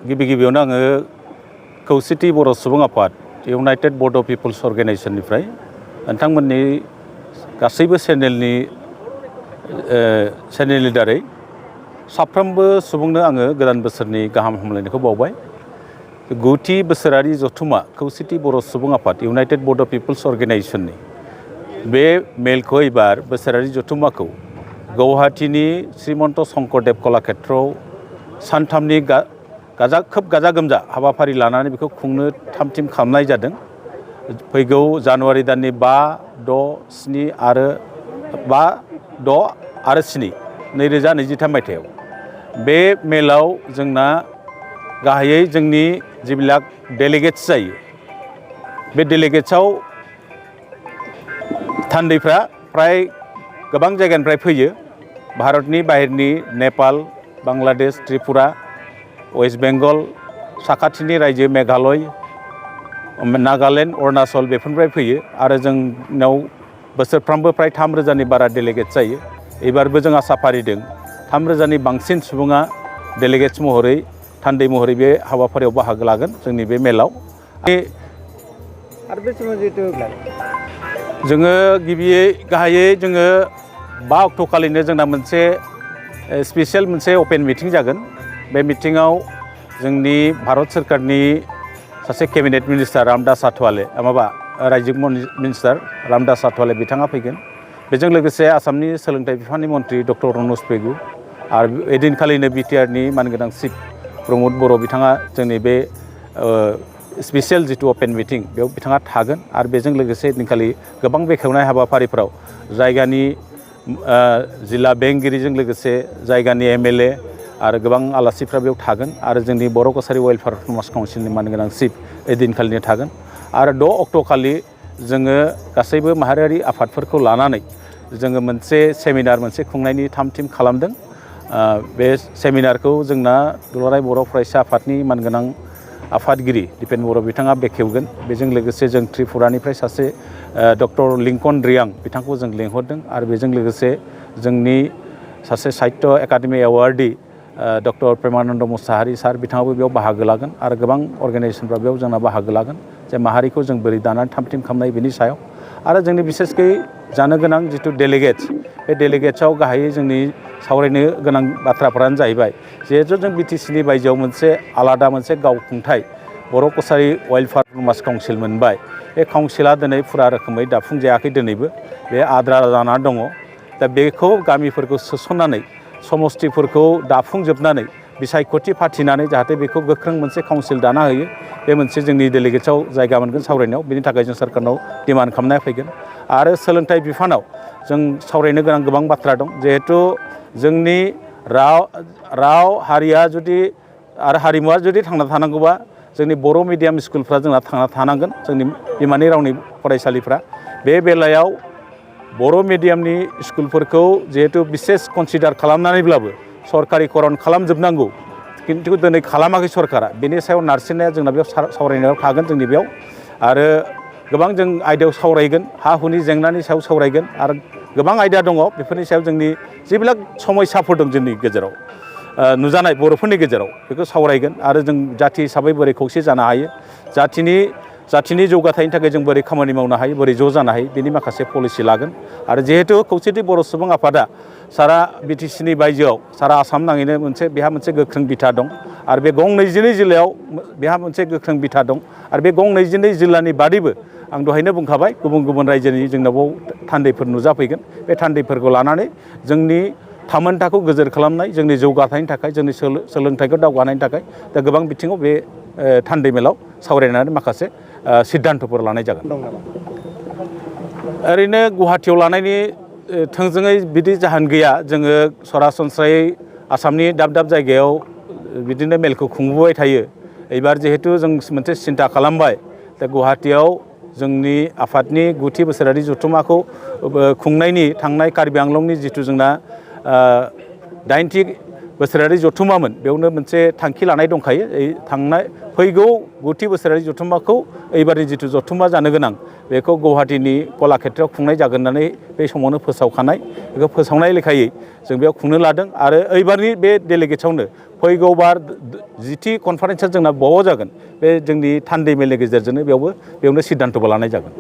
गिबियावनो आङो खौसेथि बर' सुबुं आफाद इउनाइटेड बड' पिपल्स अर्गेनाइजेशननिफ्राय नोंथांमोननि गासैबो चेनेलनि दारै साफ्रोमबो सुबुंनो आङो गोदान बोसोरनि गाहाम हामलायनायखौ बावबाय। 9थि बोसोरारि जथुम्मा खौसेथि बर' सुबुं आफाद इउनाइटेड बड' पिपल्स अर्गेनाइजेशननि बे मेलखौ एबार बोसोरारि जथुम्माखौ गुवाहाटीनि श्रीमन्त शंकरदेव कलाक्षेत्रआव सानथामनि खोब गाजा गोमजा हाबाफारि लानानै बेखौ खुंनो थाम-थिम खालामनाय जादों। फैगौ जानुवारि दाननि 5, 6, 7 आरो 7 2023 मायथाइयाव बे मेलाव जोंना गाहायै जोंनि जिबिलाक डेलिगेट्स जायो। बे डेलिगेट्सआव थान्दैफ्रा फ्राय गोबां जायगानिफ्राय फैयो। भारतनि बाहेरनि नेपाल, बांलादेश, त्रिपुरा, वेस्ट बेंगल, साखाथिनि रायजो मेघालय, नागालेण्ड, अरुणाचल बेफोरनिफ्राय फैयो आरो जोंनाव बोसोरफ्रामबो फ्राय 3,000नि बारा डेलिगेट जायो। एबारबो जों आसा फारिदों 3,000नि बांसिन सुबुङा डेलिगेट्स महरै थान्दै महरै बे हाबाफारियाव बाहागो लागोन जोंनि बे मेलाव। जोङो गाहायै जोङो 5 अक्ट' खालिनो जोंना मोनसे स्पेसियेल मोनसे अपेन मिटिं जागोन। बे मिटिङाव जोंनि भारत सोरखारनि सासे केबिनेट मिनिस्टार रामदास आठवाले रायजो मिनिस्टार रामदास आठवाले बिथाङा फैगोन। बेजों लोगोसे आसामनि सोलोंथाइ बिफाननि मन्थ्रि डक्टर रनज पेगु आरो एदिनखालिनो बिटिआरनि मानगोनां चिफ प्रमद बर' बिथाङा जोंनि बे स्पेसियेल जिथु अपेन मिटिं बेयाव बिथाङा थागोन। आरो बेजों लोगोसे एदिनखालि गोबां बेखेवनाय हाबाफारिफ्राव जायगानि जिल्ला बेंगिरिजों लोगोसे जायगानि MLA आरो गोबां आलासिफ्रा बेयाव थागोन आरो जोंनि बर' कसारि वेलफेयार समाज काउन्सिलनि मानगोनां चिफ एदिनखालिनो थागोन। आरो 6 अक्ट' खालि जोङो गासैबो माहारियारि आफादफोरखौ लानानै जोङो मोनसे सेमिनार खुंनायनि थाम-थिम खालामदों। बे सेमिनारखौ जोंना दुलाराय बर' फरायसा आफादनि मानगोनां आफादगिरि दिपेन बर' बिथाङा बेखेवगोन। बेजों लोगोसे जों त्रिपुरानिफ्राय सासे डक्टर लिंकन रियां बिथांखौ जों लेंहरदों आरो बेजों लोगोसे जोंनि सासे साहित्य एकाडेमि एवार्डी डक्टर प्रेमानन्द मुसाहारि सार बिथाङाबो बेयाव बाहागो लागोन आरो गोबां अर्गेनाइजेसनफ्रा बेयाव जोंना बाहागो लागोन जे माहारिखौ जों बोरै दानानै थाम-थिम खालामनाय बेनि सायाव। आरो जोंनि बिसेसकै जानो गोनां जिथु डेलिगेट्स बे डेलिगेट्सआव गाहायै जोंनि सावरायनो गोनां बाथ्राफोरानो जाहैबाय जिहेथु जों BTCनि बायजोआव मोनसे आलादा मोनसे गावखुंथाय बर' कसारि वेलफेयार समाज काउन्सिल मोनबाय। बे काउन्सिला दिनै फुरा रोखोमै दाफुंजायाखै, दिनैबो बे आद्रा जानानै दङ। दा बेखौ गामिफोरखौ सोसननानै समस्तिफोरखौ दाफुंजोबनानै बिसायख'थि फाथिनानै जाहाथे बेखौ गोख्रों मोनसे काउन्सिल दाना होयो, बे मोनसे जोंनि डेलिगेट्सआव जायगा मोनगोन सावरायनायाव। बेनि थाखाय जों सोरखारनाव डिमान्ड खालामनाया फैगोन। आरो सोलोंथाइ बिफानाव जों सावरायनो गोनां गोबां बाथ्रा दं। जिहेथु जोंनि राव हारिया जुदि आरो हारिमुवा जुदि थांना थानांगौबा जोंनि बर' मिडियाम स्कुलफ्रा जोंना थांना थानांगोन, जोंनि बिमानि रावनि फरायसालिफ्रा। बे बेलायाव बर' मिडियामनि स्कुलफोरखौ जिहेतु बिसेस कनसिडार खालामनानैब्लाबो सरकारिकरन खालामजोबनांगौ, खिन्थु दिनै खालामाखै सरकारा। बेनि सायाव नारसिननाया जोंना बेयाव सावरायनायाव थागोन जोंनि बेयाव। आरो गोबां जों आयदायाव सावरायगोन, हा हुनि जेंनानि सायाव सावरायगोन आरो गोबां आयदा दङ। बेफोरनि सायाव जोंनि जेবিলাক समस्याफोर दं जोंनि गेजेराव नुजानाय बर'फोरनि गेजेराव बेखौ सावरायगोन। आरो जों जाथि हिसाबै बोरै खौसे जानो हायो, जाथिनि जौगाथायनि थाखाय जों बोरै खामानि मावनो हायो, बोरै ज' जानो हायो, बेनि माखासे पलिसि लागोन। आरो जिहेतु खौसेथि बर' सुबुं आफादा सारा BTCनि बायजोआव सारा आसाम नाङैनो बेहा मोनसे गोख्रों बिथा दं आरो बे गं 22 जिल्लायाव बेहा मोनसे गोख्रों बिथा दं। आरो बे गं 22 जिल्लानि बादैबो आं दहायनो बुंखाबाय गुबुन गुबुन रायजोनि जोंनाव थान्दैफोर नुजाफैगोन। बे थान्दैफोरखौ लानानै जोंनि थामोनथाखौ गोजोर खालामनाय, जोंनि जौगाथायनि थाखाय, जोंनि सोलोंथाइखौ दावगानायनि थाखाय दा गोबां बिथिङाव बे थान्दै मेलाव सावरायनानै माखासे सिद्धान्तफोर लानाय जागोन। ओरैनो गुवाहाटीयाव लानायनि थोंजोङै बिदि जाहोन गैया। जोङो सरासनस्रायै आसामनि दाब दाब जायगायाव बिदिनो मेलखौ खुंबोबाय थायो। एबार जिहेतु जों मोनसे सिन्था खालामबाय दा गुवाहाटीयाव जोंनि आफादनि 9थि बोसोरारि जथुम्माखौ खुंनायनि थांनाय कार्बि आंलंनि जिथु जोंना 8थि बोसोरारि जथुम्मामोन, बेयावनो मोनसे थांखि लानाय दंखायो। फैगौ 9थि बोसोरारि जथुम्माखौ एबारनि जिथु जथुम्मा जानो गोनां बेखौ गुवाहाटीनि कलाक्षेत्रआव खुंनाय जागोन होननानै बे समावनो फोसावखानाय। बेखौ फोसावनाय लेखायै जों बेयाव खुंनो लादों। आरो एबारनि बे डेलिगेट्सआवनो फैगौ बार 10थि कनफारेन्सआ जोंना बबाव जागोन बे जोंनि थान्दै मेलनि गेजेरजोंनो बेयावनो सिद्धान्त'बो लानाय जागोन।